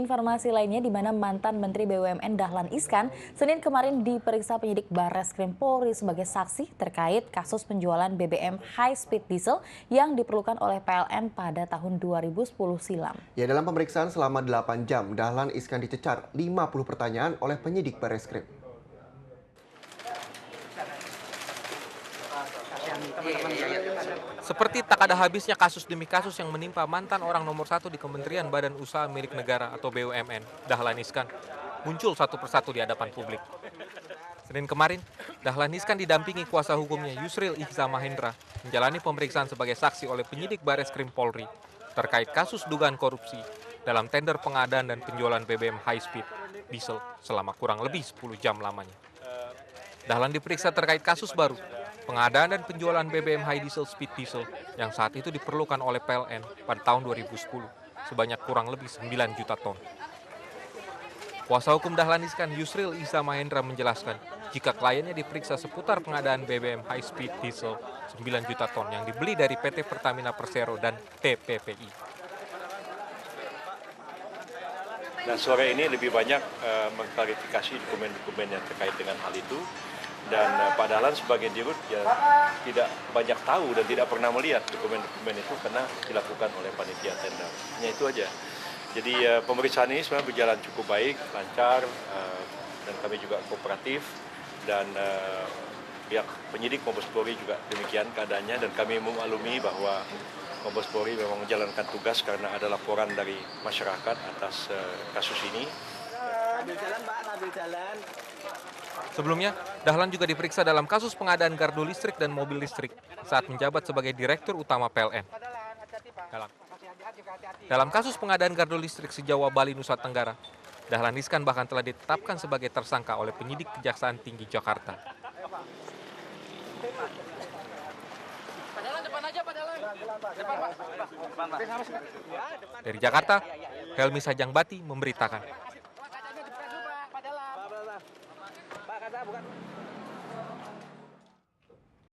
informasi lainnya di mana mantan Menteri BUMN Dahlan Iskan Senin kemarin diperiksa penyidik Barreskrim Polri sebagai saksi terkait kasus penjualan BBM high speed diesel yang diperlukan oleh PLN pada tahun 2010 silam. Ya, dalam pemeriksaan selama 8 jam, Dahlan Iskan dicecar 50 pertanyaan oleh penyidik Barreskrim. Seperti tak ada habisnya kasus demi kasus yang menimpa mantan orang nomor 1 di Kementerian Badan Usaha Milik Negara atau BUMN, Dahlan Iskan, muncul satu persatu di hadapan publik. Senin kemarin, Dahlan Iskan didampingi kuasa hukumnya Yusril Ihza Mahendra menjalani pemeriksaan sebagai saksi oleh penyidik Barreskrim Polri terkait kasus dugaan korupsi dalam tender pengadaan dan penjualan BBM high speed diesel selama kurang lebih 10 jam lamanya. Dahlan diperiksa terkait kasus baru, pengadaan dan penjualan BBM high diesel speed diesel yang saat itu diperlukan oleh PLN pada tahun 2010 sebanyak kurang lebih 9 juta ton. Kuasa hukum Dahlan Iskan Yusril Ihza Mahendra menjelaskan jika kliennya diperiksa seputar pengadaan BBM high speed diesel 9 juta ton yang dibeli dari PT Pertamina Persero dan TPPI. Dan sore ini lebih banyak mengklarifikasi dokumen-dokumen yang terkait dengan hal itu. Dan Pak Dahlan sebagai dirut ya tidak banyak tahu dan tidak pernah melihat dokumen-dokumen itu karena dilakukan oleh panitia tender. Hanya itu aja. Jadi pemeriksaan ini sebenarnya berjalan cukup baik, lancar, dan kami juga kooperatif. Dan pihak penyidik Mabes Polri juga demikian keadaannya, dan kami memaklumi bahwa Mabes Polri memang menjalankan tugas karena ada laporan dari masyarakat atas kasus ini. Sebelumnya, Dahlan juga diperiksa dalam kasus pengadaan gardu listrik dan mobil listrik saat menjabat sebagai Direktur Utama PLN. Dalam kasus pengadaan gardu listrik se-Jawa Bali Nusa Tenggara, Dahlan Iskan bahkan telah ditetapkan sebagai tersangka oleh penyidik Kejaksaan Tinggi Jakarta. Dari Jakarta, Helmi Sajangbati memberitakan.